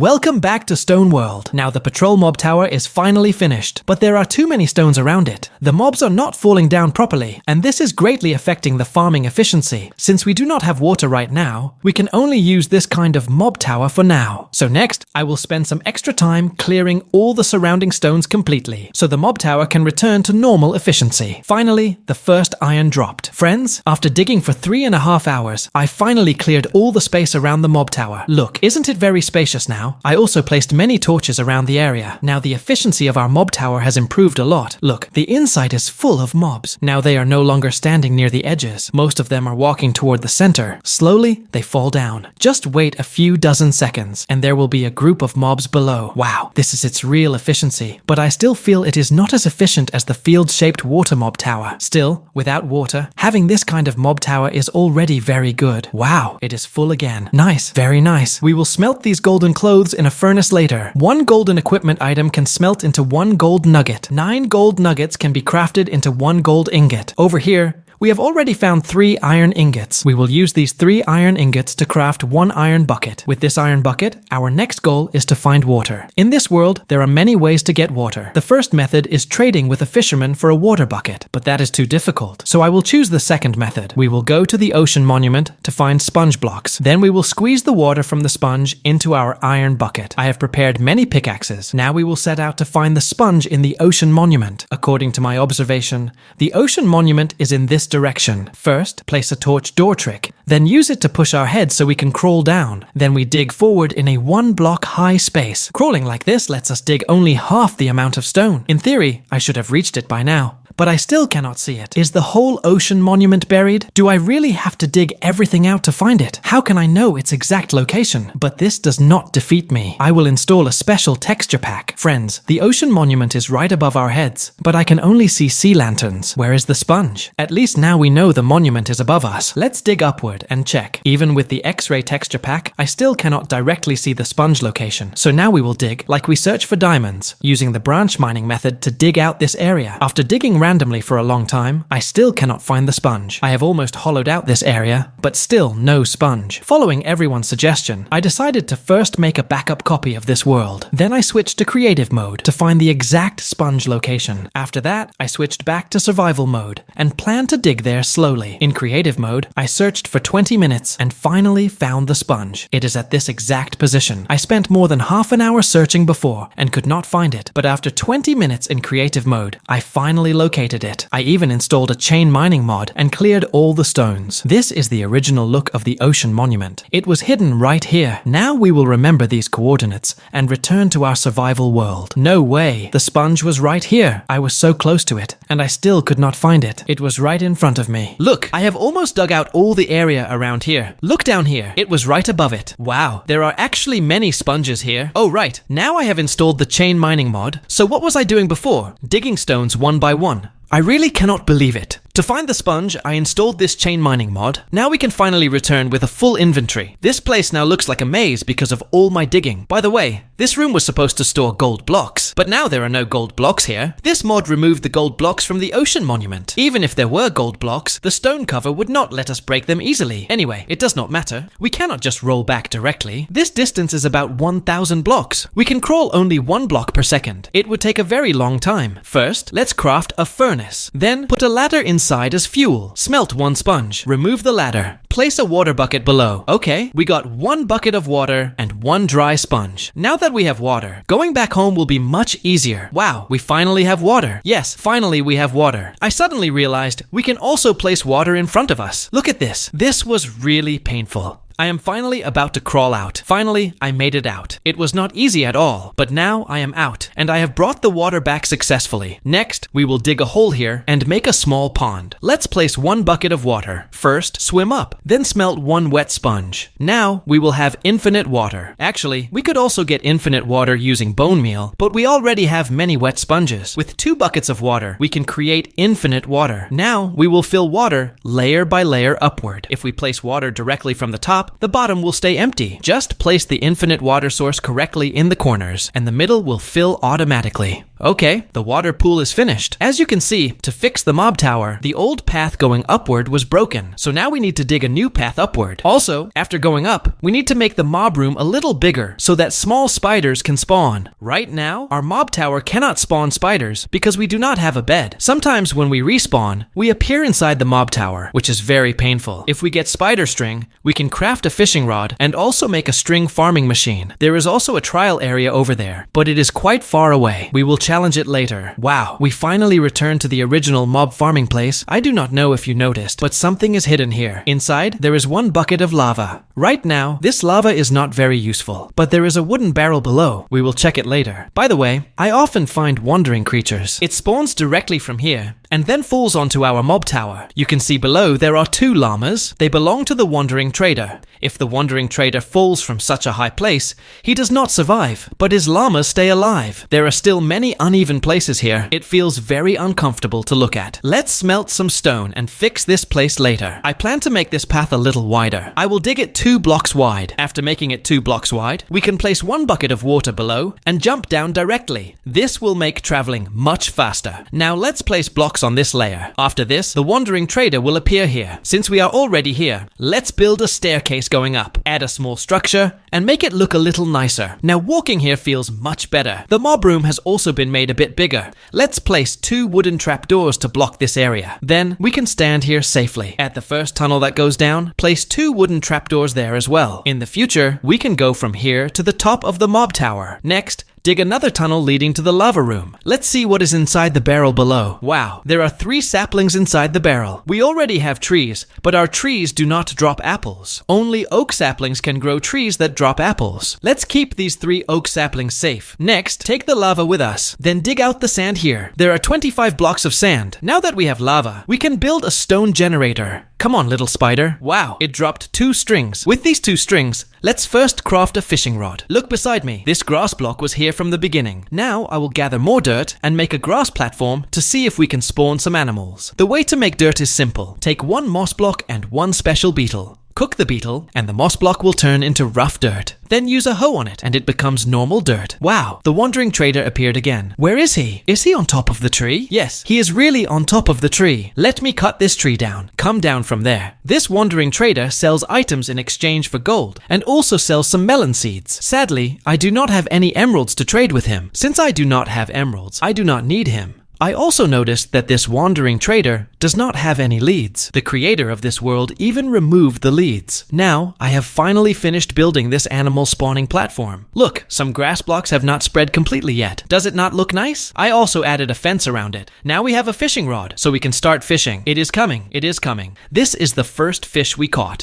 Welcome back to Stone World. Now the patrol mob tower is finally finished, but there are too many stones around it. The mobs are not falling down properly, and this is greatly affecting the farming efficiency. Since we do not have water right now, we can only use this kind of mob tower for now. So next, I will spend some extra time clearing all the surrounding stones completely, so the mob tower can return to normal efficiency. Finally, the first iron dropped. Friends, after digging for 3.5 hours, I finally cleared all the space around the mob tower. Look, isn't it very spacious now? I also placed many torches around the area. Now the efficiency of our mob tower has improved a lot. Look, the inside is full of mobs. Now they are no longer standing near the edges. Most of them are walking toward the center. Slowly, they fall down. Just wait a few dozen seconds, and there will be a group of mobs below. Wow, this is its real efficiency. But I still feel it is not as efficient as the field-shaped water mob tower. Still, without water, having this kind of mob tower is already very good. Wow, it is full again. Nice, very nice. We will smelt these golden clothes in a furnace later. 1 golden equipment item can smelt into 1 gold nugget. 9 gold nuggets can be crafted into 1 gold ingot. Over here, we have already found 3 iron ingots. We will use these 3 iron ingots to craft 1 iron bucket. With this iron bucket, our next goal is to find water. In this world, there are many ways to get water. The first method is trading with a fisherman for a water bucket, but that is too difficult. So I will choose the second method. We will go to the ocean monument to find sponge blocks. Then we will squeeze the water from the sponge into our iron bucket. I have prepared many pickaxes. Now we will set out to find the sponge in the ocean monument. According to my observation, the ocean monument is in this direction. First, place a torch door trick, then use it to push our head so we can crawl down. Then we dig forward in a 1 block high space. Crawling like this lets us dig only half the amount of stone. In theory, I should have reached it by now, but I still cannot see it. Is the whole ocean monument buried? Do I really have to dig everything out to find it? How can I know its exact location? But this does not defeat me. I will install a special texture pack. Friends, the ocean monument is right above our heads, but I can only see sea lanterns. Where is the sponge? At least now we know the monument is above us. Let's dig upward and check. Even with the X-ray texture pack, I still cannot directly see the sponge location. So now we will dig like we search for diamonds, using the branch mining method to dig out this area. After digging randomly for a long time, I still cannot find the sponge. I have almost hollowed out this area, but still no sponge. Following everyone's suggestion, I decided to first make a backup copy of this world. Then I switched to creative mode to find the exact sponge location. After that, I switched back to survival mode and planned to dig there slowly. In creative mode, I searched for 20 minutes and finally found the sponge. It is at this exact position. I spent more than half an hour searching before and could not find it, but after 20 minutes in creative mode, I finally located it. I even installed a chain mining mod and cleared all the stones. This is the original look of the ocean monument. It was hidden right here. Now we will remember these coordinates and return to our survival world. No way! The sponge was right here. I was so close to it, and I still could not find it. It was right in front of me. Look, I have almost dug out all the area around here. Look down here. It was right above it. Wow, there are actually many sponges here. Oh right, now I have installed the chain mining mod. So what was I doing before? Digging stones one by one. I really cannot believe it. To find the sponge, I installed this chain mining mod. Now we can finally return with a full inventory. This place now looks like a maze because of all my digging. By the way, this room was supposed to store gold blocks, but now there are no gold blocks here. This mod removed the gold blocks from the ocean monument. Even if there were gold blocks, the stone cover would not let us break them easily. Anyway, it does not matter. We cannot just roll back directly. This distance is about 1,000 blocks. We can crawl only 1 block per second. It would take a very long time. First, let's craft a furnace. Then put a ladder inside as fuel. Smelt 1 sponge. Remove the ladder. Place a water bucket below. Okay, we got 1 bucket of water and 1 dry sponge. Now that we have water, going back home will be much easier. Wow, we finally have water. Yes, finally we have water. I suddenly realized we can also place water in front of us. Look at this. This was really painful. I am finally about to crawl out. Finally, I made it out. It was not easy at all, but now I am out, and I have brought the water back successfully. Next, we will dig a hole here and make a small pond. Let's place 1 bucket of water. First, swim up, then smelt 1 wet sponge. Now, we will have infinite water. Actually, we could also get infinite water using bone meal, but we already have many wet sponges. With 2 buckets of water, we can create infinite water. Now, we will fill water layer by layer upward. If we place water directly from the top, the bottom will stay empty. Just place the infinite water source correctly in the corners, and the middle will fill automatically. Okay, the water pool is finished. As you can see, to fix the mob tower, the old path going upward was broken. So now we need to dig a new path upward. Also, after going up, we need to make the mob room a little bigger so that small spiders can spawn. Right now, our mob tower cannot spawn spiders because we do not have a bed. Sometimes when we respawn, we appear inside the mob tower, which is very painful. If we get spider string, we can craft a fishing rod and also make a string farming machine. There is also a trial area over there, but it is quite far away. We will challenge it later. Wow, we finally returned to the original mob farming place. I do not know if you noticed, but something is hidden here. Inside, there is one bucket of lava. Right now, this lava is not very useful, but there is a wooden barrel below. We will check it later. By the way, I often find wandering creatures. It spawns directly from here and then falls onto our mob tower. You can see below there are 2 llamas. They belong to the wandering trader. If the wandering trader falls from such a high place, he does not survive, but his llamas stay alive. There are still many uneven places here. It feels very uncomfortable to look at. Let's smelt some stone and fix this place later. I plan to make this path a little wider. I will dig it 2 blocks wide. After making it 2 blocks wide, we can place 1 bucket of water below and jump down directly. This will make traveling much faster. Now let's place blocks on this layer. After this, the wandering trader will appear here. Since we are already here, let's build a staircase going up, add a small structure, and make it look a little nicer. Now walking here feels much better. The mob room has also been made a bit bigger. Let's place 2 wooden trapdoors to block this area. Then we can stand here safely. At the first tunnel that goes down, place 2 wooden trapdoors there as well. In the future, we can go from here to the top of the mob tower. Next, dig another tunnel leading to the lava room. Let's see what is inside the barrel below. Wow, there are 3 saplings inside the barrel. We already have trees, but our trees do not drop apples. Only oak saplings can grow trees that drop apples. Let's keep these 3 oak saplings safe. Next, take the lava with us. Then dig out the sand here. There are 25 blocks of sand. Now that we have lava, we can build a stone generator. Come on, little spider. Wow, it dropped 2 strings. With these 2 strings, let's first craft a fishing rod. Look beside me. This grass block was here from the beginning. Now I will gather more dirt and make a grass platform to see if we can spawn some animals. The way to make dirt is simple. Take 1 moss block and 1 special beetle. Cook the beetle, and the moss block will turn into rough dirt. Then use a hoe on it, and it becomes normal dirt. Wow, the wandering trader appeared again. Where is he? Is he on top of the tree? Yes, he is really on top of the tree. Let me cut this tree down. Come down from there. This wandering trader sells items in exchange for gold, and also sells some melon seeds. Sadly, I do not have any emeralds to trade with him. Since I do not have emeralds, I do not need him. I also noticed that this wandering trader does not have any leads. The creator of this world even removed the leads. Now, I have finally finished building this animal spawning platform. Look, some grass blocks have not spread completely yet. Does it not look nice? I also added a fence around it. Now we have a fishing rod, so we can start fishing. It is coming. It is coming. This is the first fish we caught.